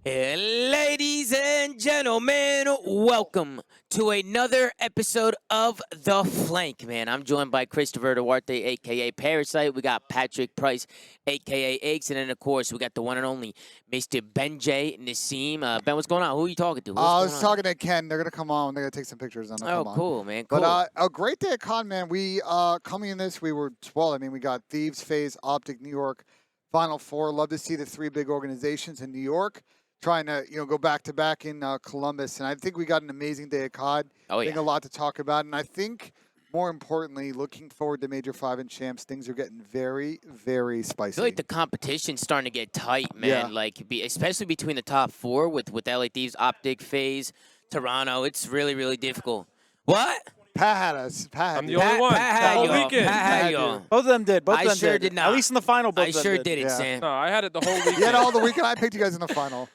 Ladies and gentlemen, welcome to another episode of The Flank, man. I'm joined by Christopher Duarte, a.k.a. Parasite. We got Patrick Price, a.k.a. Eggs. And then, of course, we got the one and only Mr. Benjay Nassim. Ben, what's going on? Who are you talking to? I was talking to Ken. They're going to come on. They're going to take some pictures. Oh, cool, man. Cool. But a great day at Con, man. We, coming in this, we were, well, I mean, we got Thieves, FaZe, Optic, New York, Final Four. Love to see the three big organizations in New York trying to, go back-to-back in Columbus. And I think we got an amazing day at COD. Oh, I think a lot to talk about. And I think, more importantly, looking forward to Major 5 and Champs, things are getting very, very spicy. I feel like the competition's starting to get tight, man. Yeah. Especially between the top four with LA Thieves, Optic, FaZe, Toronto. It's really, really difficult. What? Pat had us. I'm the only one. Pat had the whole y'all. weekend. Pat had y'all. Both of them did. Both of them sure did. did not. At least in the final, both I of them sure did. did it, Yeah. Sam. No, I had it the whole weekend. You had all the weekend. I picked you guys in the final.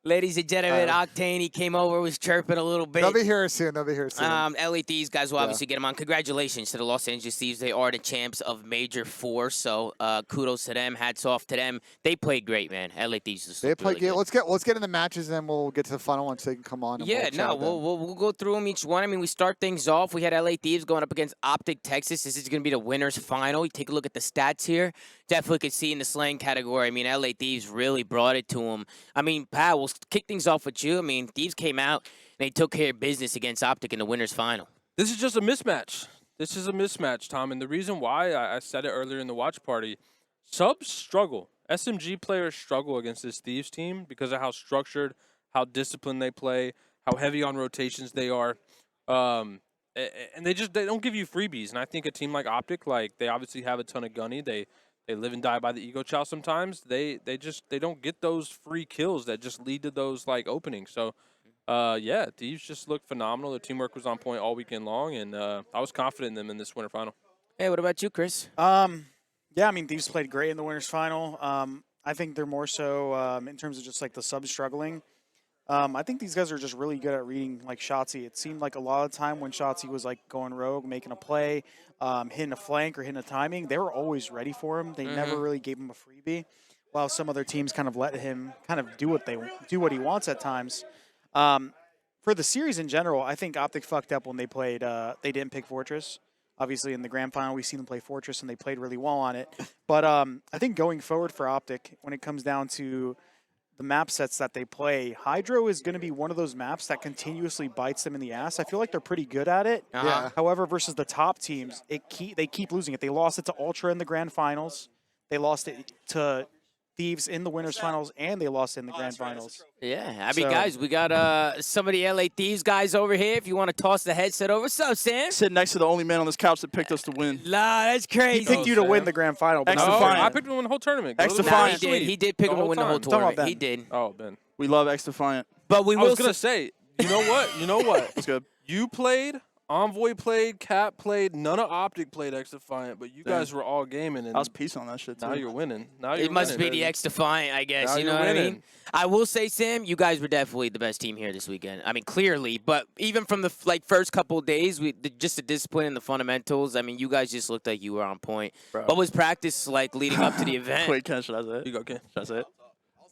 Ladies and gentlemen, Octane, he came over, was chirping a little bit. They'll be here soon. LA Thieves guys will obviously get him on. Congratulations to the Los Angeles Thieves. They are the champs of Major 4, so kudos to them. Hats off to them. They played great, man. LA Thieves just They played really good. Let's get in the matches, and then we'll get to the final one so they can come on. And we'll go through them each one. I mean, we start things off. We had LA Thieves going up against Optic Texas. This is going to be the winners final. You take a look at the stats here. Definitely could see in the slang category. I mean, LA Thieves really brought it to them. I mean, Pat, we'll kick things off with you. I mean, Thieves came out and they took care of business against Optic in the winners final. This is just a mismatch. This is a mismatch, Tom. And the reason why, I said it earlier in the watch party, subs struggle. SMG players struggle against this Thieves team because of how structured, how disciplined they play, how heavy on rotations they are. And they don't give you freebies. And I think a team like Optic, they obviously have a ton of gunny. They live and die by the ego chow sometimes. They don't get those free kills that just lead to those openings. So yeah, Thieves just looked phenomenal. Their teamwork was on point all weekend long, and I was confident in them in this winter final. Hey, what about you, Chris? Yeah, I mean, Thieves played great in the winners final. I think they're more so in terms of just the subs struggling. I think these guys are just really good at reading Shotzzy. It seemed like a lot of the time when Shotzzy was going rogue, making a play, hitting a flank or hitting a timing, they were always ready for him. They never really gave him a freebie, while some other teams kind of let him kind of do what he wants at times. For the series in general, I think Optic fucked up when they played. They didn't pick Fortress. Obviously, in the grand final, we've seen them play Fortress, and they played really well on it. But I think going forward for Optic, when it comes down to the map sets that they play, Hydro is going to be one of those maps that continuously bites them in the ass. I feel like they're pretty good at it. Yeah. However, versus the top teams, they keep losing it. They lost it to Ultra in the grand finals. They lost it to Thieves in the winners finals, and they lost it in the grand finals. Yeah, I mean, guys, we got some of the LA Thieves guys over here. If you want to toss the headset over. What's up, Sam? Sitting next to the only man on this couch that picked us to win. Nah, that's crazy. He picked you to win the grand final. But I picked him to win the whole tournament. He did pick him to win the whole tournament. He did. Oh, Ben. We love X Defiant. But we I will was going to say, you know what? You know what? That's good. You played, Envoy played, Cap played, none of Optic played X Defiant, but you guys were all gaming. And I was peace on that shit, too. Now you're winning. It must be the X Defiant, I guess. Now You know you're what I winning. mean? I will say, Sam, you guys were definitely the best team here this weekend. I mean, clearly. But even from the first couple of days, just the discipline and the fundamentals, I mean, you guys just looked like you were on point. Bro. What was practice like leading up to the event? Wait, Ken, should I say it? You go, Ken. Should I say it?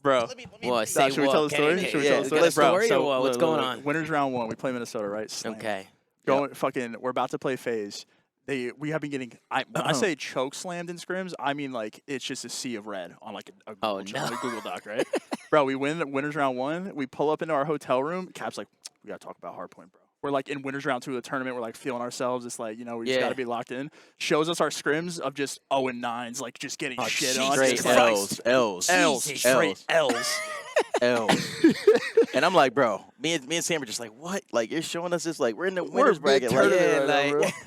Bro. What? Say Should we what? tell the story? Okay, Should we yeah, tell the got a story? story Bro, or what? What's going on? Winners round 1. We play Minnesota, right? Slam. Okay. We're about to play FaZe. We have been getting. When I say choke slammed in scrims, I mean it's just a sea of red on a Google Doc, right? Bro, we win winners round 1. We pull up into our hotel room. Cap's like, we gotta talk about hardpoint, bro. We're in winners round 2 of the tournament. We're feeling ourselves. It's we just gotta be locked in. Shows us our scrims of just 0-9s, just getting shit on. Straight L's. Straight L's. And I'm like, bro, me and Sam are just like, what? You're showing us this, we're in the winners bracket.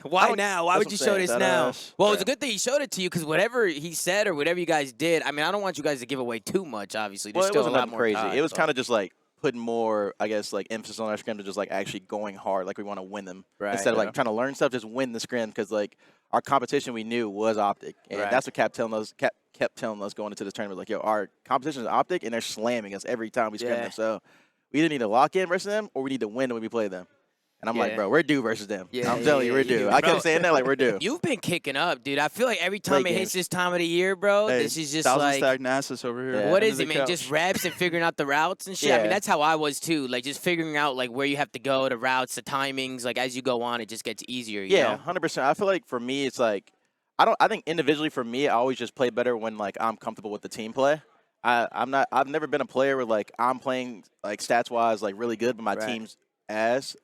Why now? Why would you show this now? Well, it's a good thing he showed it to you because whatever he said or whatever you guys did, I mean, I don't want you guys to give away too much, obviously. There's Well, it still wasn't a lot nothing more crazy. time, It was so. kind of just putting more, I guess, emphasis on our scrim to just actually going hard, we want to win them. Right. Instead of trying to learn stuff, just win the scrim because our competition we knew was Optic. And that's what kept telling us going into this tournament. Yo, our competition is Optic and they're slamming us every time we scrim them. So we either need to lock in versus them or we need to win when we play them. And I'm like, bro, we're due versus them. Yeah, I'm telling you, we're due. I kept saying that like we're due. You've been kicking up, dude. I feel like every time it hits this time of the year, bro, Hey, this is just thousand like Stagnasis over here. what is it, man? Just reps and figuring out the routes and shit. I mean, that's how I was too. Like just figuring out like where you have to go, the routes, the timings. Like as you go on, it just gets easier. You know? 100%. I feel like for me, it's like I think individually for me, I always just play better when like I'm comfortable with the team play. I've never been a player where like I'm playing like stats wise like really good, but my team's ass.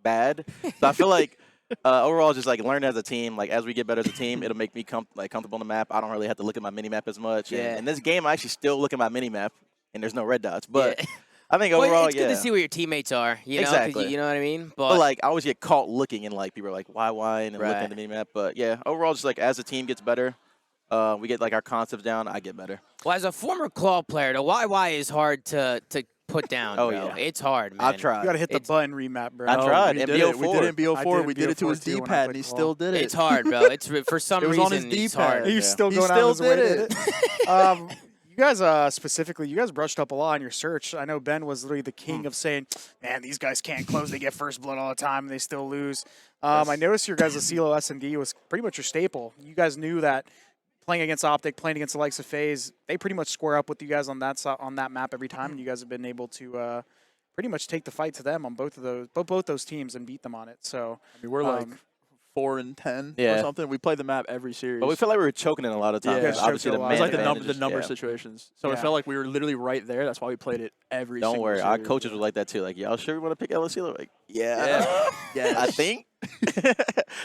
Bad. So I feel like overall, just like learning as a team. Like as we get better as a team, it'll make me comfortable on the map. I don't really have to look at my mini map as much. Yeah. And in this game, I actually still look at my mini map, and there's no red dots. But I think overall, it's good to see where your teammates are. You know, exactly. You know what I mean. But like I always get caught looking, and like people are like, why, and looking at the mini map. But yeah, overall, just like as the team gets better. We get like our concepts down. I get better. Well, as a former claw player, the YY is hard to put down. Oh, bro. yeah. It's hard, man. I've tried. You got to hit the button remap, bro. I tried. We And did it. We did it in BO4. BO4. We I did did it to BO4 his too when I D-pad, and played he claw. still did it. It's hard, bro. It's for some It was reason on his it's D-pad. hard. He's still He going out still of his way did to hit it. You guys specifically, you guys brushed up a lot on your search. I know Ben was literally the king of saying, man, these guys can't close. They get first blood all the time, and they still lose. I noticed your guys' CeeLo S&D was pretty much your staple. You guys knew that playing against Optic, playing against the likes of FaZe, they pretty much square up with you guys on that map every time, and you guys have been able to pretty much take the fight to them on both those teams and beat them on it. So I mean, we're like 4-10 or Yeah. something. We play the map every series. But we felt like we were choking in a lot of times. Yeah. Obviously, the It was man it's like the advantage number is- yeah. situations. So it Yeah. felt like we were literally right there. That's why we played it every Don't single worry, our series. coaches were like that too. Like, y'all sure we want to pick LSU? Like, Yeah. I think.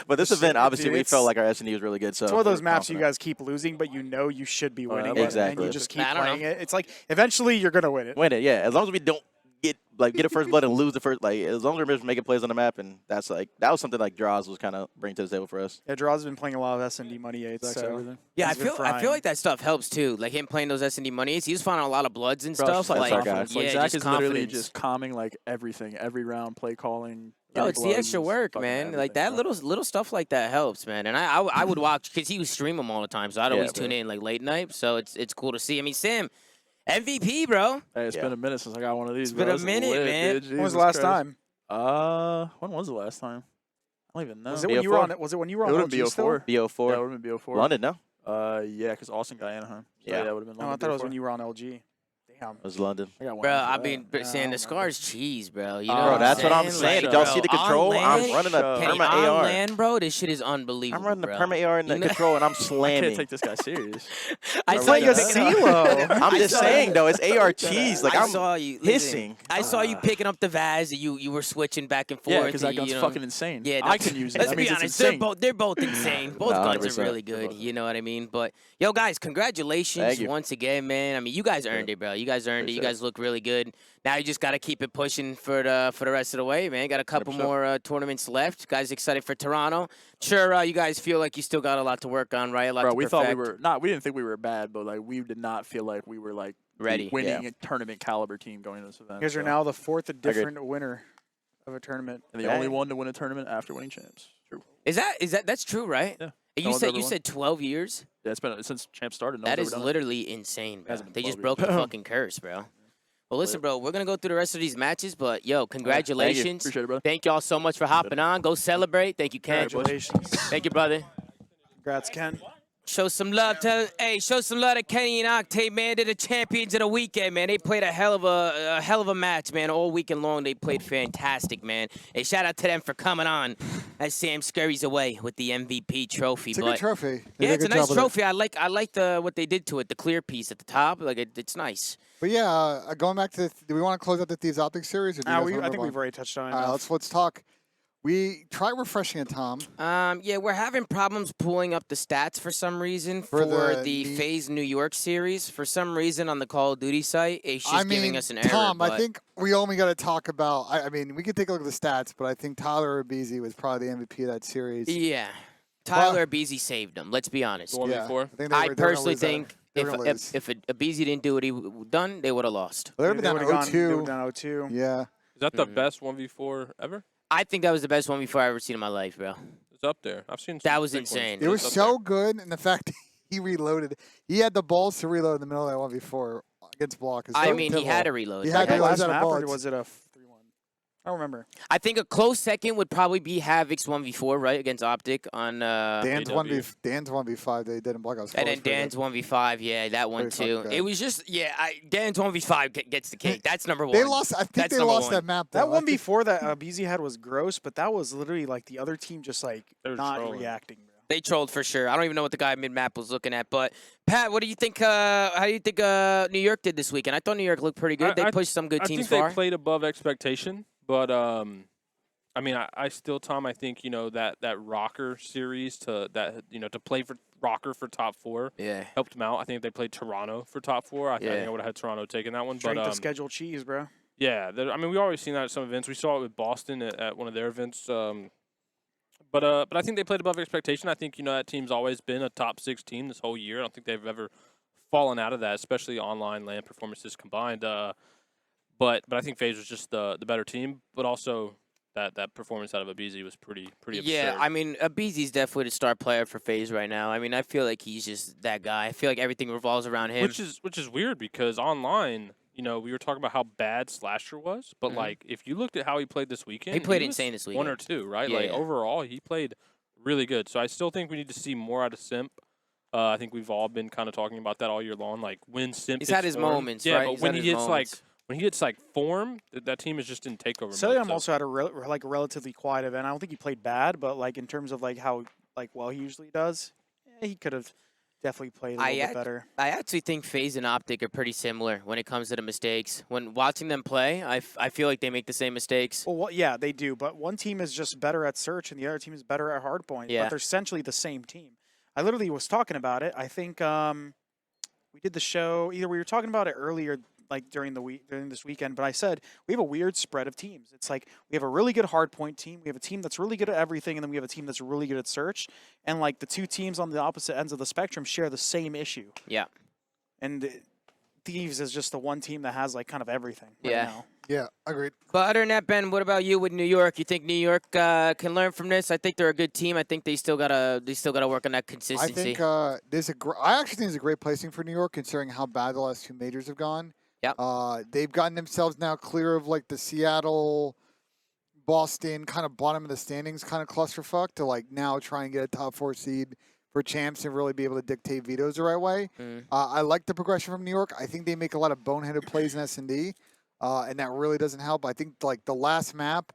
But this event, obviously, Dude, we it's- felt like our S&D was really good. So it's one of those we're maps you confident. guys keep losing, but you know you should be winning. Exactly. And you just keep Man, I don't playing know. it. It's like eventually you're gonna win it. Win it, yeah. As long as we don't get a first blood and lose the first, like as long as we're just making plays on the map, and that's like that was something like Draws was kind of bringing to the table for us. Yeah, Draw's been playing a lot of S&D money 8s. That's So everything. Yeah, I he's been feel frying. like that stuff helps too. Like him playing those S&D money 8s, he was finding a lot of bloods and Bro, stuff. it's just like Like, our guy. confidence. Like yeah, Zach just is literally confidence. just calming like everything, every round, play calling. Yo, getting it's the extra blows, work, fucking man. Like everything, that bro. little stuff like that helps, man. And I would watch because he would stream them all the time, so I'd Yeah, always bro. tune in like late night. So it's cool to see. I mean, Sam, MVP, bro. Hey, it's Yeah. been a minute since I got one of these. It's been bro. a minute, lit, man. dude. When was the Jesus last Christ. time? When was the last time? I don't even know. Was it when you were BO4? on? Was it when you were It on would've been LG still? BO4. BO4, Yeah, it would have been BO4. London, no, Yeah, because Austin got Anaheim. So Yeah. yeah, it would have been No, I London. thought it was BO4. when you were on LG. Damn. it was London. I got one Bro, after I that. mean, but Yeah, I saying don't the know. scar's cheese, bro. You Bro, know, Bro, that's what I'm saying? saying. Like, Did y'all bro, see the on control? land- I'm running a Kenny, Kenny, perma on AR. land, bro, this shit is unbelievable. I'm running the bro. perma AR in the You know- control, and I'm I can't slamming. take this guy serious. I Bro, saw what you the picking heck? up. I'm just saw saying you. though, it's AR cheese. Like I I'm saw you listen, hissing. I saw you picking up the Vaz. You were switching back and forth. Yeah, because that you gun's know. fucking insane. Yeah, I can use it. Let's That be means honest. it's insane. They're both insane. Both No, guns are 100%. really good. You know what I mean? But yo, guys, congratulations Thank you. once again, man. I mean, you guys earned it, bro. You guys earned it. You Appreciate guys look really good. Now you just got to keep it pushing for the rest of the way, man. Got a couple 100%. more tournaments left. Guys, excited for Toronto. Sure, you guys feel like you still got a lot to work on, right? A lot Bro, to we thought we perfect. were not. We didn't think we were bad, but like we did not feel like we were like Ready, winning a tournament caliber team going into this event. You guys are so- now the fourth different winner of a tournament. and the only one to win a tournament after winning champs. True. Is that's true, right? Yeah. You No one's said ever won. 12 years. Yeah, it's been since champs started. No That one's is ever done it. literally insane, bro. Hasn't been They just 12 broke the years. fucking curse, bro. Well, listen, bro, we're going to go through the rest of these matches, but, yo, congratulations. Appreciate it, brother. Thank y'all so much for hopping on. Go celebrate. Thank you, Ken. Congratulations. Thank you, brother. Congrats, Ken. Show some love to Kenny and Octane, man. They're the champions of the weekend, man. They played a hell of a match, man. All weekend long, they played fantastic, man. Hey, shout out to them for coming on as Sam scurries away with the MVP trophy. It's a but good trophy. They yeah, did it's a good nice job with it. trophy. I like what they did to it, the clear piece at the top. Like it's nice. But yeah, going back to, do we want to close out the Thieves Optic series? Or do you guys wanna I move think on? we've already touched on it. All right, enough. let's talk. We try refreshing it, Tom. Yeah, we're having problems pulling up the stats for some reason For for the the FaZe New York series. For some reason on the Call of Duty site, it's just giving us an error. Tom, I but- think we only got to talk about. I mean, we could take a look at the stats, but I think Tyler Abizi was probably the MVP of that series. Yeah. Tyler Abizi saved them, let's be honest. The 1v4. I think they I were- they were gonna personally lose that. think They were gonna lose. if Abizi didn't do what he done, they would have lost. They would have been would've down gone- they would've 0-2. done 0-2. Yeah. Is that the Mhm. best 1v4 ever? I think that was the best one before I ever seen in my life, bro. It's up there. I've seen That some was big ones, insane. but It was it's up so good, and the fact he reloaded. He had the balls to reload in the middle of that 1v4 against Block. It's I so mean, he had pivotal. to reload. He Like, had to Like reload last out of map, or bullets. was it a 3-1? I don't remember. I think a close second would probably be Havoc's 1v4, right, against Optic on Dan's AW. 1v5 they did in Black Ops 4. and then Dan's 1v5, yeah, that one Pretty fucking too. good. It was just, Dan's 1v5 gets the cake. That's number one. They lost. I think That's they number lost one. that map. That Though. I one think- before that BZ had was gross, but that was literally like the other team just like They were not trolling. reacting, bro. They trolled for sure. I don't even know what the guy mid-map was looking at. But, Pat, what do you think? How do you think New York did this weekend? I thought New York looked pretty good. They pushed some good I teams think far. they played above expectation, but I mean, I still, Tom, I think that Rocker series to play for Rocker for top 4 Yeah. helped them out. I think if they played Toronto for top 4. I think Yeah. I would have had Toronto taking that one. Strength but of schedule cheese, bro. yeah, I mean, we always seen that at some events. We saw it with Boston at one of their events. But I think they played above expectation. I think that team's always been a top 6 team this whole year. I don't think they've ever fallen out of that, especially online LAN performances combined. But I think FaZe was just the better team. But also that performance out of Abizi was pretty absurd. Yeah, I mean, Abizi's definitely the star player for FaZe right now. I mean, I feel like he's just that guy. I feel like everything revolves around him. Which is weird because online, we were talking about how bad Slasher was, but like if you looked at how he played this weekend, He played was insane this 1 or weekend. 2, right? Yeah, Like yeah. overall, he played really good. So I still think we need to see more out of Simp. I think we've all been kind of talking about that all year long. Like when Simp He's hits had his form, moments, yeah, right? but He's when had he his gets moments. when he gets form, that team is just in takeover mode. Celium So- also had a relatively quiet event. I don't think he played bad, but like in terms of like how well he usually does, he could have definitely played a little bit better. I actually think FaZe and Optic are pretty similar when it comes to the mistakes. When watching them play, I feel like they make the same mistakes. Well, yeah, they do, but one team is just better at search and the other team is better at hardpoint. Yeah. But they're essentially the same team. I literally was talking about it. I think we did the show. Either we were talking about it earlier, like during this weekend, but I said we have a weird spread of teams. It's like we have a really good hardpoint team, we have a team that's really good at everything, and then we have a team that's really good at search. And like the two teams on the opposite ends of the spectrum share the same issue. Yeah. And Thieves is just the one team that has like kind of everything right Yeah. now. Yeah, agreed. But other than that, Ben, what about you with New York? You think New York can learn from this? I think they're a good team. I think they still gotta work on that I consistency. think I actually think it's a great placing for New York considering how bad the last 2 majors have gone. Yep. They've gotten themselves now clear of like the Seattle, Boston kind of bottom of the standings kind of clusterfuck to like now try and get a top 4 seed for champs and really be able to dictate vetoes the right way. I like the progression from New York. I think they make a lot of boneheaded plays in S&D, and that really doesn't help. I think like the last map,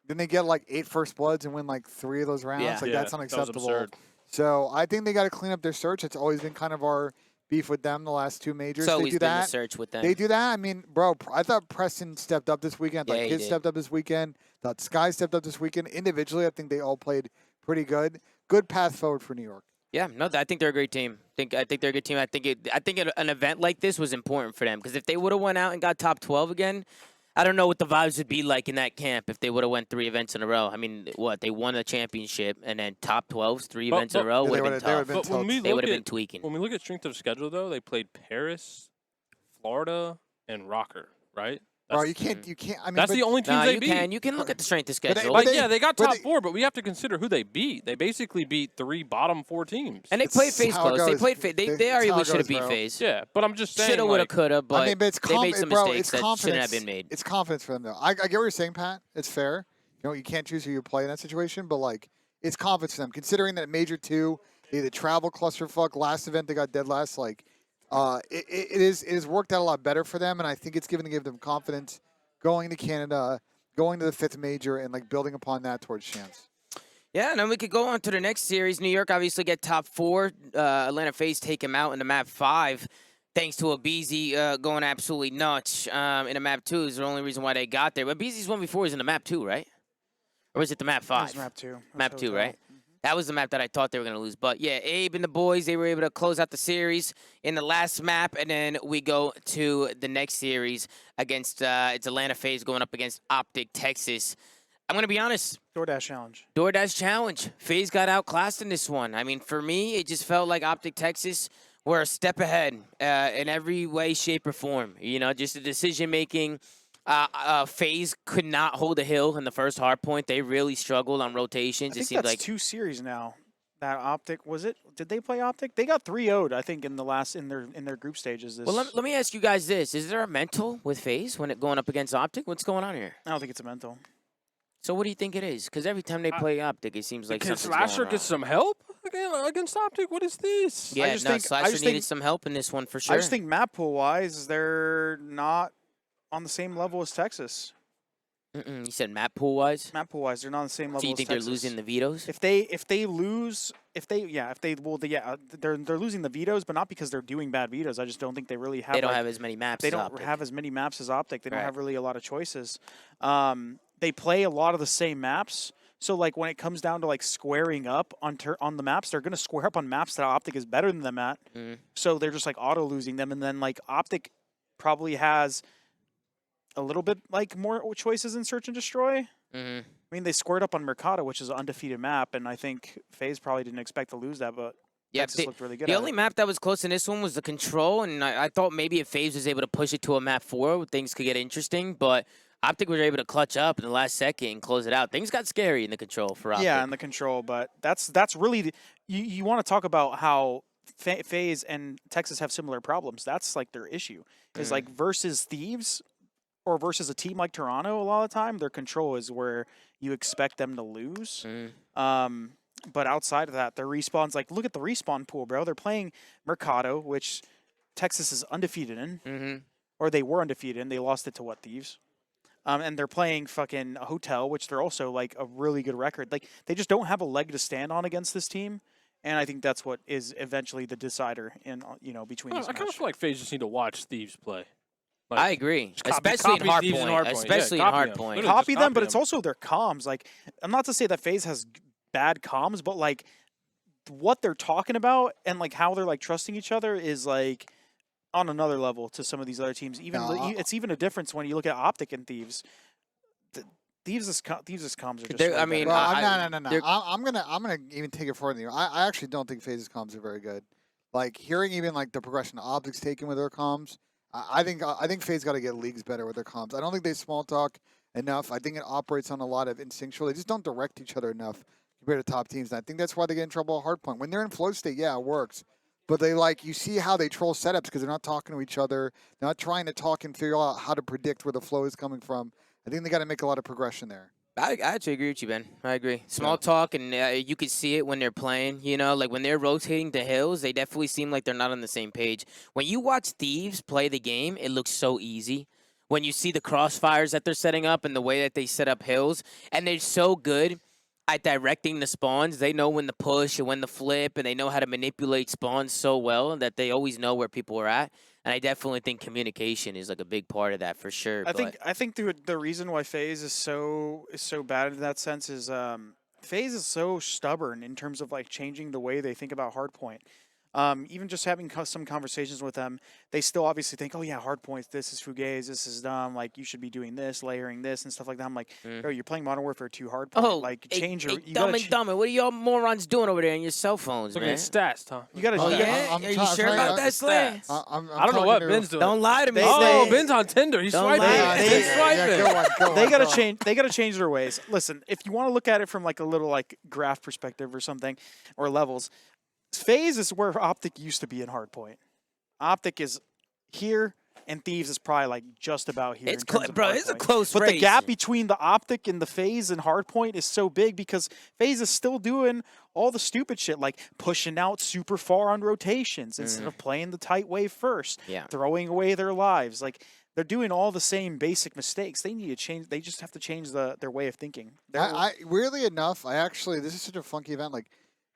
then they get like 8 first bloods and win like 3 of those rounds. Yeah. Like Yeah, that's that was unacceptable. absurd. So I think they got to clean up their search. It's always been kind of our beef with them the last 2 majors. it's They always do been the that. search with them. They do that. I mean, bro, I thought Preston stepped up this weekend. Yeah, Like he Kid did. stepped up this weekend. Thought Sky stepped up this weekend. Individually, I think they all played pretty good. Good path forward for New York. Yeah, no, I think they're a great team. I think they're a good team. I think an event like this was important for them because if they would have went out and got top 12 again, I don't know what the vibes would be like in that camp if they would have went 3 events in a row. I mean, what they won a championship and then top 12s 3 But- events in a but- row Yeah, would they have been would've tough. been But when we They look would have been at tweaking. when we look at strength of schedule, though, they played Paris, Florida, and Rocker, right? Bro, That's- you can't. I mean, That's but the only teams Nah, they you beat. can look at the strength of But they- schedule. Like, but yeah, they got but top they- 4, but we have to consider who they beat. They basically beat 3 bottom 4 teams. And they It's played FaZe how it close. They goes. played FaZe. They It's how arguably it should have goes, beat bro. FaZe. Yeah, but I'm just saying. Shoulda, woulda, like, coulda, but I mean, but it's they made some bro, mistakes it's that confidence. shouldn't have been made. It's confidence for them, though. I get what you're saying, Pat. It's fair. You know, you can't choose who you play in that situation, but like, it's confidence for them. Considering that Major 2, the travel clusterfuck, last event they got dead last, like, it is worked out a lot better for them, and I think it's going to give them confidence going to Canada, going to the 5th major, and like building upon that towards champs. Yeah, and then we could go on to the next series. New York obviously get top 4. Atlanta FaZe take him out in the map 5. Thanks to Abizi going absolutely nuts in the map 2 is the only reason why they got there. But Abizi's 1v4 is in the map 2, right? Or was it the map 5? That was map 2. That was Map 2, Hotel. right? That was the map that I thought they were going to lose. But, yeah, Abe and the boys, they were able to close out the series in the last map. And then we go to the next series against it's Atlanta FaZe going up against Optic Texas. I'm going to be honest. DoorDash challenge. DoorDash challenge. FaZe got outclassed in this one. I mean, for me, it just felt like Optic Texas were a step ahead in every way, shape, or form. You know, just the decision-making. FaZe could not hold a hill in the first hard point. They really struggled on rotations. I It think seemed that's like 2 series now. that Optic was it? Did they play Optic? They got 3-0'd, I think, in their group stages. This Well, let me ask you guys this: is there a mental with FaZe when it going up against Optic? What's going on here? I don't think it's a mental. So what do you think it is? Because every time they play Optic, it seems like Can something's Slasher going get on. some help against Optic? What is this? Yeah, just no, think- I Slasher just needed think- some help in this one for sure. I just think map pool wise, they're not on the same level as Texas. You said map pool wise. Map pool wise, they're not on the same level. So you as think Texas. they're losing the vetoes? If they lose, they're losing the vetoes, but not because they're doing bad vetoes. I just don't think they really have. They don't like, have as many maps. They as don't Optic. have as many maps as Optic. They don't Right. have really a lot of choices. They play a lot of the same maps. So like when it comes down to like squaring up on the maps, they're gonna square up on maps that Optic is better than them at. So they're just like auto losing them, and then like Optic probably has a little bit like more choices in Search and Destroy. I mean, they squared up on Mercado, which is an undefeated map, and I think FaZe probably didn't expect to lose that, but Yeah, Texas looked really good. The at only it. map that was close in this one was the Control, and I thought maybe if FaZe was able to push it to a map 4, things could get interesting, but Optic was able to clutch up in the last second and close it out. Things got scary in the Control for Optic. Yeah, in the Control, but that's really you want to talk about how FaZe and Texas have similar problems. That's like their issue is like versus Thieves or versus a team like Toronto. A lot of the time, their Control is where you expect them to lose. But outside of that, their respawns, like look at the respawn pool, bro. They're playing Mercado, which Texas is undefeated in, or they were undefeated in. They lost it to what, Thieves? And they're playing fucking Hotel, which they're also like a really good record. Like they just don't have a leg to stand on against this team, and I think that's what is eventually the decider in between these. I kind of feel like FaZe just need to watch Thieves play. Like, I agree, just copy especially in Thieves and Hardpoint. Hardpoint. Especially Yeah, in copy 'em. Hardpoint. Literally Copy just them, but copy it's 'em. also their comms. Like I'm not to say that FaZe has bad comms, but like what they're talking about and like how they're like trusting each other is like on another level to some of these other teams. Even it's even a difference when you look at Optic and Thieves. Thieves' comms are just. They're- way I mean, better. No. they're- I'm gonna even take it further than you. I actually don't think FaZe's comms are very good. Like hearing even like the progression Optic's taken with their comms, I think FaZe got to get leagues better with their comms. I don't think they small talk enough. I think it operates on a lot of instinctual. They just don't direct each other enough compared to top teams. And I think that's why they get in trouble at Hardpoint. When they're in flow state, yeah, it works. But they you see how they troll setups because they're not talking to each other. They're not trying to talk and figure out how to predict where the flow is coming from. I think they got to make a lot of progression there. I actually agree with you, Ben. I agree. Small talk, and you can see it when they're playing. You know, like when they're rotating the hills, they definitely seem like they're not on the same page. When you watch Thieves play the game, it looks so easy. When you see the crossfires that they're setting up and the way that they set up hills, and they're so good at directing the spawns. They know when to push and when to flip, and they know how to manipulate spawns so well that they always know where people are at. And I definitely think communication is like a big part of that for sure. I think the reason why FaZe is so bad in that sense is FaZe is so stubborn in terms of like changing the way they think about Hardpoint. Even just having some conversations with them, they still obviously think, oh yeah, Hardpoint, this is fugazi, this is dumb, like you should be doing this, layering this and stuff like that. I'm like, bro, you're playing Modern Warfare 2 Hardpoint. Oh, like hey, change your hey, dumb and dumb. What are y'all morons doing over there on your cell phones, Looking man? at stats, Tom. You gotta Oh do yeah, I'm are you trying- sure I'm trying about to- that, Slam? I'm I don't know what Ben's doing. Don't lie to me. Oh, Slam. Ben's on Tinder. He's Don't swiping. lie. He's Yeah, swiping. Go on, They gotta go on. change. They gotta change their ways. Listen, if you want to look at it from like a little like graph perspective or something, or levels, FaZe is where Optic used to be in Hardpoint. Optic is here, and Thieves is probably like just about here. It's in terms of bro. It's a Hardpoint. close But race. the gap between the Optic and the FaZe and Hardpoint is so big because FaZe is still doing all the stupid shit like pushing out super far on rotations instead of playing the tight wave first, Yeah. throwing away their lives. Like they're doing all the same basic mistakes. They need to change. They just have to change their way of thinking. I weirdly enough, this is such a funky event. Like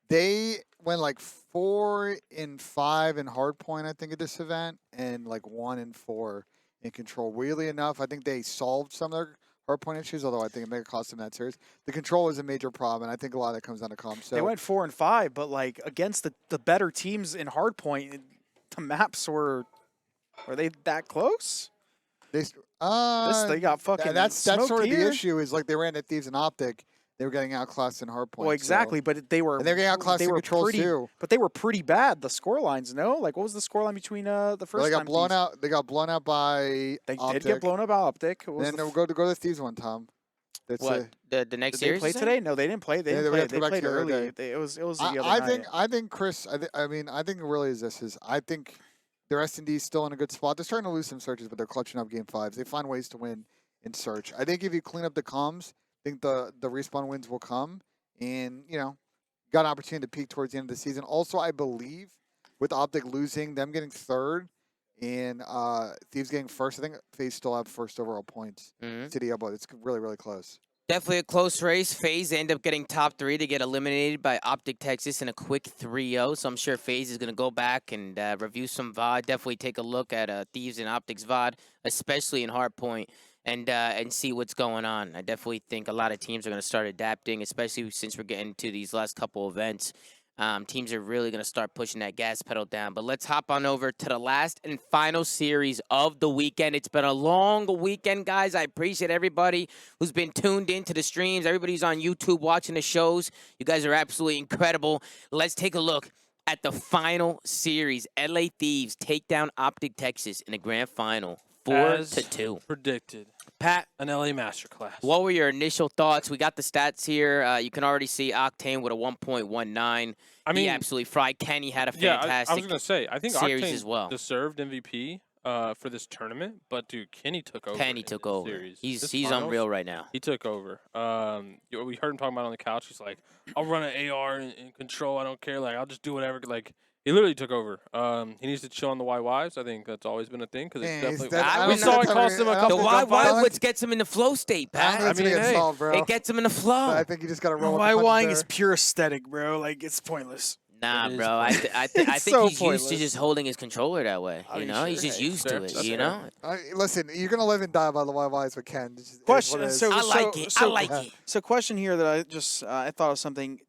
they went like 4 in 5 in Hardpoint, I think, at this event, and like 1 in 4 in Control. Weirdly enough, I think they solved some of their Hardpoint issues, although I think it may have cost them that series. The Control is a major problem, and I think a lot of that comes down to comms. So they went 4 and 5, but like against the better teams in Hardpoint, the maps were they that close? they They got fucking. that's smoked sort of here. the issue is like they ran at Thieves and Optic. They were getting outclassed in Hardpoint. Well, exactly, but they were. And they're getting outclassed they in were Control pretty, too. But they were pretty bad. The score lines, no? Like, what was the score line between the So first they got time blown Thieves? out. They got blown out by They Optic. did get blown up by Optic. What was Then the they'll go to the Thieves one, Tom. That's What the next Did they series? play you're saying? today? No, they didn't play. They Yeah, didn't we play. have to They go back played to the other early. day. It was the other I night. think Chris. I mean, I think it really is this. I think their S&D is still in a good spot. They're starting to lose some searches, but they're clutching up game 5s. They find ways to win in search. I think if you clean up the comms, I think the respawn wins will come, and got an opportunity to peak towards the end of the season. Also, I believe with Optic losing, them getting third, and Thieves getting first, I think FaZe still have first overall points. City elbow. It's really, really close. Definitely a close race. FaZe end up getting top 3 to get eliminated by Optic Texas in a quick 3-0. So I'm sure FaZe is going to go back and review some VOD. Definitely take a look at Thieves and Optic's VOD, especially in Hardpoint, and see what's going on. I definitely think a lot of teams are going to start adapting, especially since we're getting to these last couple events. Teams are really going to start pushing that gas pedal down. But let's hop on over to the last and final series of the weekend. It's been a long weekend, guys. I appreciate everybody who's been tuned into the streams, everybody who's on YouTube watching the shows. You guys are absolutely incredible. Let's take a look at the final series. LA Thieves take down Optic Texas in the grand final, 4-2. Predicted. Pat, An LA masterclass. what were your initial thoughts? We got the stats here. You can already see Octane with a 1.19. I mean, he absolutely fried. Kenny had a yeah, fantastic I was gonna say, I think series Octane as well. deserved MVP for this tournament, but dude, Kenny took over. Kenny in took this over. Series. He's This he's finals, unreal right now. He took over. We heard him talking about it on the couch. He's like, "I'll run an AR and control. I don't care. Like, I'll just do whatever." Like, he literally took over. He needs to chill on the YYs. I think that's always been a thing because it's definitely. I We don't saw know. it cost him a I don't couple. The think gunfights. YY what gets him in the flow state, I Pat. don't think it's I gonna mean, get hey, solved, bro. It gets him in the flow. I think you just got to roll with the Why punches lying there. is pure aesthetic, bro. Like it's pointless. Nah, It is bro. I think It's he's so used to pointless. just holding his controller that way. Oh, You you know, sure? he's just Hey, used fair. to it. That's You fair. know. Listen, you're gonna live and die by the YYs with Ken. It is what it is. So I like it. I like it. So question here that I just I thought of something.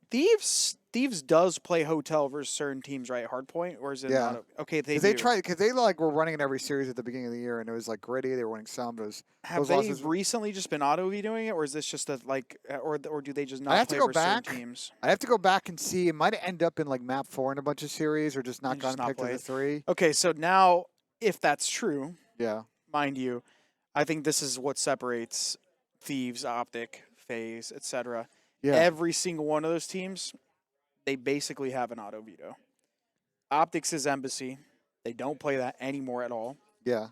Thieves does play hotel versus certain teams, right? Hardpoint, or is it Yeah. not? Okay, they Because do. they like were running in every series at the beginning of the year, and it was like gritty. They were winning some. But it was, Have those they losses- recently just been auto doing it, or is this just a like, or do they just not I have to play go versus certain back. teams? I have to go back and see. It might end up in like map 4 in a bunch of series, or just not And just gotten not picked as a played. 3. Okay, so now if that's true, Yeah. mind you, I think this is what separates Thieves, Optic, FaZe, etc. Yeah. Every single one of those teams, they basically have an auto veto. Optics is Embassy. They don't play that anymore at all. Yeah.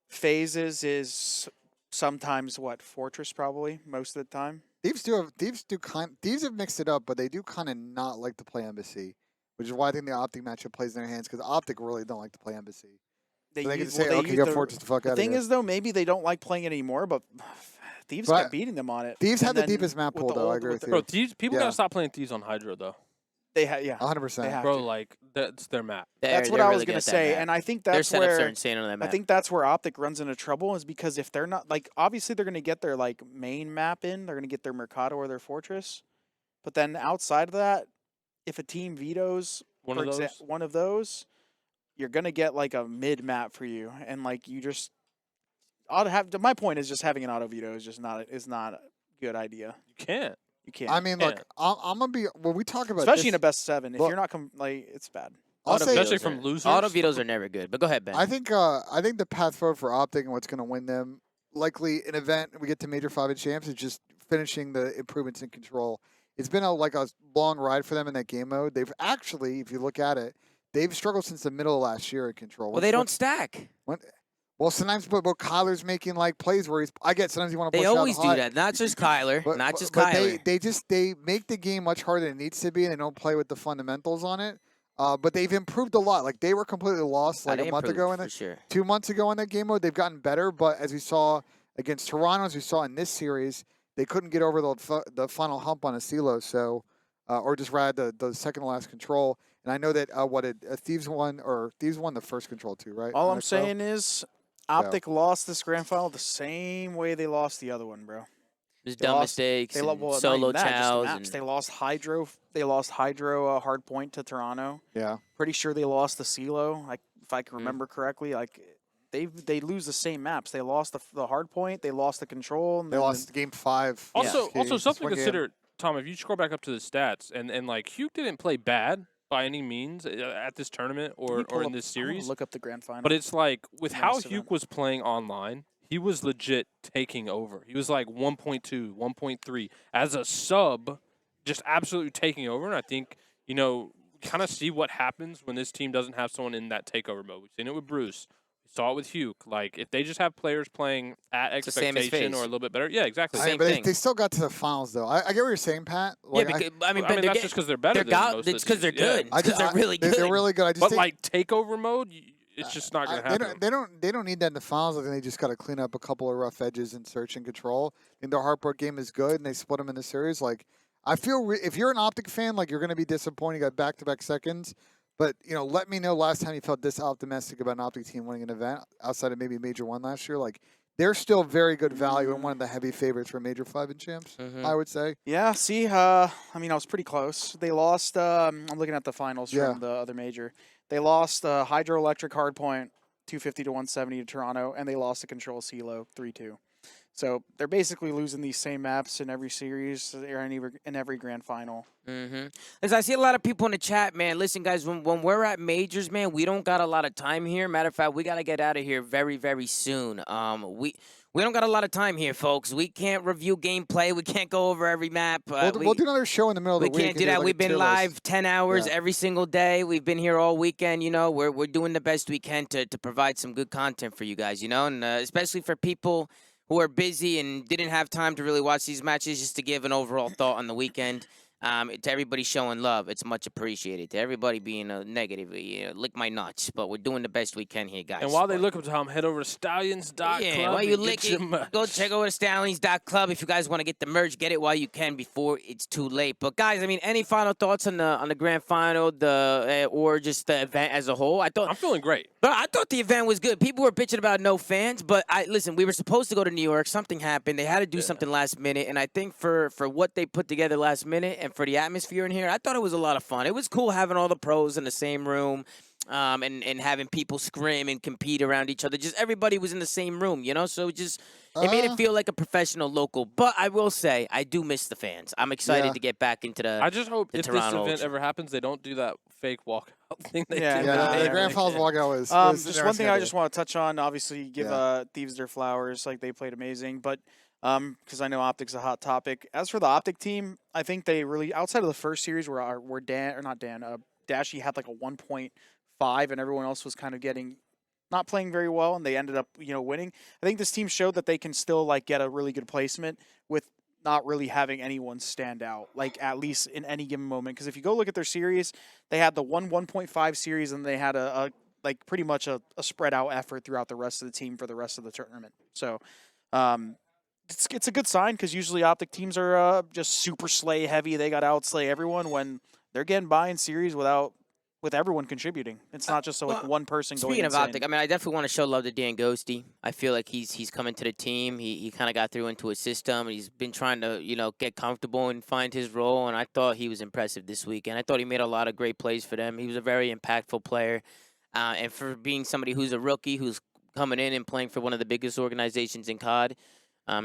Phases is sometimes what Fortress probably most of the time. Thieves have mixed it up, but they do kind of not like to play Embassy, which is why I think the Optic matchup plays in their hands, because Optic really don't like to play Embassy. So they can use- say, well, okay, use go the- Fortress the fuck The out of thing here. is though, maybe they don't like playing it anymore, but Thieves But kept beating them on it. Thieves And had the then deepest map with pool, the though. I old- agree with the- you. Bro, Thieves, people Yeah. gotta stop playing Thieves on Hydro though. They yeah. 100%. They have Bro, to. like that's their map. That's what I was gonna say, and I think their that's setups where are insane on that map. I think that's where Optic runs into trouble is because if they're not like obviously they're gonna get their like main map in, they're gonna get their Mercado or their Fortress, but then outside of that, if a team vetoes One for of those. one of those, you're gonna get like a mid map for you, and like you just ought have. My point is just having an auto veto is not a good idea. You can't. You can't. I mean, look, Yeah. I'm gonna be when we talk about especially this, in a best 7. If Well- you're not like, it's bad. I'll Auto say, Especially vetoes from are- losers. Auto vetoes are never good. But go ahead, Ben. I think the path forward for Optic and what's going to win them, likely an event we get to Major 5 and Champs, is just finishing the improvements in control. It's been a long ride for them in that game mode. They've actually, if you look at it, they've struggled since the middle of last year in control. well, they don't stack. Well, sometimes, but Kyler's making like plays where sometimes you want to They push out always do high. that. Not just Kyler. Not just but Kyler. they make the game much harder than it needs to be, and they don't play with the fundamentals on it. But they've improved a lot. Like they were completely lost like They a month improved, ago in for it. sure. 2 months ago in that game mode, they've gotten better. But as we saw against Toronto, as we saw in this series, they couldn't get over the final hump on a silo. So, or just rather the second to last control. And I know that Thieves won the first control too, right? All on I'm Expo? saying is, Optic lost this grand final the same way they lost the other one, bro. Just They dumb lost- mistakes. They and lost solo just chows. maps. And They lost Hydro. They lost Hydro hard point to Toronto. Yeah. Pretty sure they lost the Silo. If I Mm. can remember correctly, like they lose the same maps. They lost the hard point. They lost the control. And They then lost game 5. Also, Yeah. also something One to game. consider, Tom. If you scroll back up to the stats, and like Hugh didn't play bad by any means at this tournament Let me or pull in up- this I wanna series. look up the grand final. But it's like with how Nice Hugh event. was playing online, he was legit taking over. He was like 1.2, 1.3 as a sub, just absolutely taking over. And I think, kind of see what happens when this team doesn't have someone in that takeover mode. We've seen it with Bruce. We saw it with Hugh. Like, if they just have players playing at It's the same as expectation or a FaZe. little bit better. Yeah, exactly. Same but thing. they still got to the finals, though. I get what you're saying, Pat. Like, Yeah, because, I mean, that's just because they're better than most of It's the because they're teams. Yeah. good. It's because they're really good. They're really good. I just But think, like takeover mode, it's just not going to happen. They don't need that in the finals. I think they just got to clean up a couple of rough edges and search and control. I think their hardboard game is good, and they split them in the series. Like, I feel if you're an Optic fan, like, you're going to be disappointed. You got back-to-back seconds. But, let me know last time you felt this optimistic about an Optic team winning an event outside of maybe Major 1 last year. Like, they're still very good value and one of the heavy favorites for Major 5 and champs, I would say. Yeah, see, I mean, I was pretty close. They lost, I'm looking at the finals from the other major. They lost Hydroelectric Hardpoint 250 to 170 to Toronto, and they lost to Control CeeLo 3-2. So they're basically losing these same maps in every series or in every grand final. As I see a lot of people in the chat, man. Listen, guys, when we're at majors, man, we don't got a lot of time here. Matter of fact, we got to get out of here very, very soon. We don't got a lot of time here, folks. We can't review gameplay. We can't go over every map. We'll do another show in the middle of the week. We can't do that. We've been live 10 hours every single day. We've been here all weekend. We're doing the best we can to provide some good content for you guys. And especially for people who are busy and didn't have time to really watch these matches, just to give an overall thought on the weekend. To everybody showing love, it's much appreciated. To everybody being negative, lick my nuts. But we're doing the best we can here, guys. And while they look up Tom, head over to stallions.club. Yeah, while you lick it, go check over to stallions.club if you guys want to get the merch. Get it while you can before it's too late. But guys, I mean, any final thoughts on the grand final, or just the event as a whole? I'm feeling great. But I thought the event was good. People were bitching about no fans, but listen, we were supposed to go to New York. Something happened. They had to do something last minute, and I think for what they put together last minute and for the atmosphere in here, I thought it was a lot of fun. It was cool having all the pros in the same room, and having people scrim and compete around each other. Just everybody was in the same room, So it made it feel like a professional local. But I will say, I do miss the fans. I'm excited to get back into the. I just hope if Toronto this event ever happens, they don't do that fake walkout thing. The grand finals walkout was. Just one thing I just want to touch on. Obviously, give Thieves their flowers. Like, they played amazing, but. Because I know Optic's a hot topic. As for the Optic team, I think they really, outside of the first series where Dashy had like a 1.5 and everyone else was kind of not playing very well, and they ended up, winning. I think this team showed that they can still like get a really good placement with not really having anyone stand out, like at least in any given moment. Because if you go look at their series, they had the 1.5 series, and they had a like pretty much a spread out effort throughout the rest of the team for the rest of the tournament. So, it's a good sign, because usually Optic teams are just super slay heavy. They got to outslay everyone when they're getting by in series with everyone contributing. It's not just one person going insane. Speaking of Optic, I mean, I definitely want to show love to Dan Ghosty. I feel like he's coming to the team. He kind of got through into a system. He's been trying to, get comfortable and find his role, and I thought he was impressive this weekend. I thought he made a lot of great plays for them. He was a very impactful player. And for being somebody who's a rookie, who's coming in and playing for one of the biggest organizations in COD,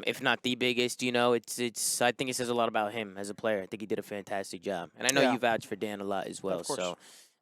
if not the biggest, it's. I think it says a lot about him as a player. I think he did a fantastic job, and I know you vouch for Dan a lot as well. So,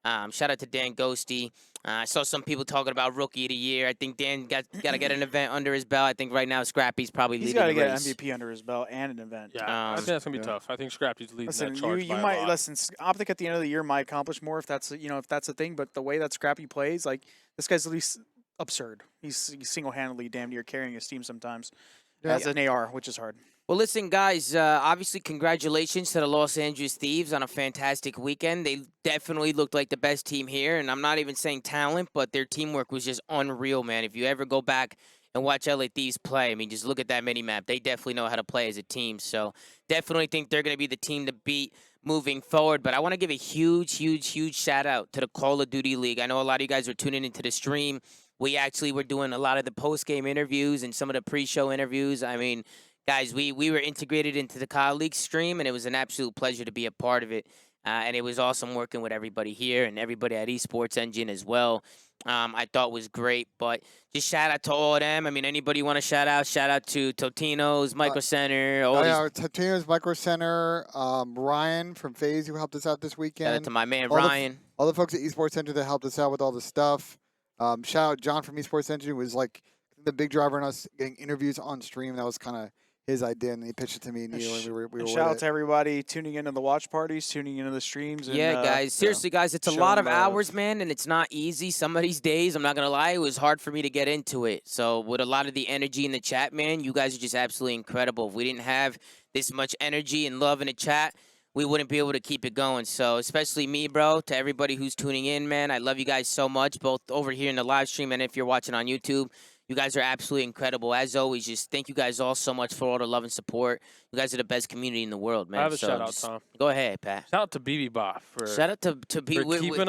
shout out to Dan Ghosty. I saw some people talking about Rookie of the Year. I think Dan got to get an event under his belt. I think right now Scrappy's probably leading the race. He's got to get an MVP under his belt and an event. Yeah, I think that's gonna be tough. I think Scrappy's leading that charge by a lot. Optic at the end of the year might accomplish more if that's a thing. But the way that Scrappy plays, like, this guy's at least absurd. He's single-handedly damn near carrying his team sometimes. As an AR, which is hard. Well, listen, guys, obviously congratulations to the Los Angeles Thieves on a fantastic weekend. They definitely looked like the best team here, and I'm not even saying talent, but their teamwork was just unreal, man. If you ever go back and watch LA Thieves play, I mean, just look at that mini-map. They definitely know how to play as a team, so definitely think they're going to be the team to beat moving forward. But I want to give a huge, huge, huge shout-out to the Call of Duty League. I know a lot of you guys are tuning into the stream. We actually were doing a lot of the post-game interviews and some of the pre-show interviews. I mean, guys, we were integrated into the COD League stream, and it was an absolute pleasure to be a part of it. And it was awesome working with everybody here and everybody at Esports Engine as well. I thought was great. But just shout out to all of them. I mean, anybody want to shout out? Shout out to Totino's, Micro Center. Totino's, Micro Center, Ryan from FaZe who helped us out this weekend. Shout out to my man, Ryan. All the folks at Esports Engine that helped us out with all the stuff. Shout out John from Esports Engine, who was like the big driver in us getting interviews on stream. That was kind of his idea, and he pitched it to me and And Neil, and sh- we were and with shout out it. to everybody tuning into the watch parties, tuning into the streams. And, Yeah, guys. Seriously, guys, it's a show lot of 'em love. hours, man, and it's not easy. Some of these days, I'm not gonna lie, it was hard for me to get into it. So with a lot of the energy in the chat, man, you guys are just absolutely incredible. If we didn't have this much energy and love in the chat, we wouldn't be able to keep it going. So especially me, bro, to everybody who's tuning in, man, I love you guys so much, both over here in the live stream and if you're watching on YouTube. You guys are absolutely incredible. As always, just thank you guys all so much for all the love and support. You guys are the best community in the world, man. I have a So shout out, just Tom. Go ahead, Pat. Shout out to BB Bop for Shout out to for people. keeping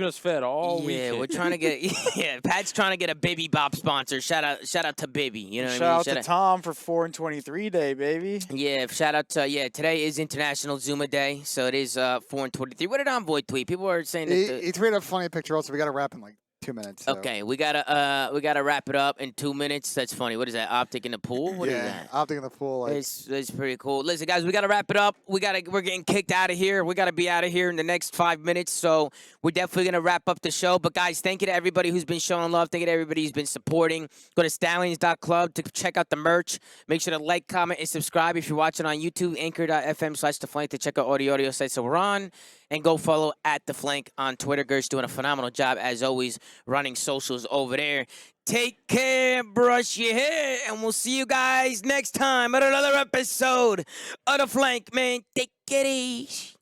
us fed all Yeah, weekend. we're trying to get. Yeah, Pat's trying to get a Baby Bop sponsor. Shout out to Bibby. You know what I mean? Shout out to Tom for 4 and 23 day, baby. Yeah, shout out to today is International ZooMaa Day, so it is 4 and 23. What did Envoy tweet? People are saying that. He tweeted a funny picture also. We got to wrap in like 2 minutes. So. Okay, we gotta wrap it up in 2 minutes. That's funny. What is that? Optic in the pool? What is that? Optic in the pool. Like, It's pretty cool. Listen, guys, we gotta wrap it up. We're getting kicked out of here. We gotta be out of here in the next 5 minutes. So we're definitely gonna wrap up the show. But guys, thank you to everybody who's been showing love. Thank you to everybody who's been supporting. Go to stallions.club to check out the merch. Make sure to like, comment, and subscribe if you're watching on YouTube. Anchor.fm/theflank to check out all the audio sites that we're on. And go follow at The Flank on Twitter. Gert's doing a phenomenal job, as always, running socials over there. Take care, brush your hair, and we'll see you guys next time at another episode of The Flank, man. Take it easy.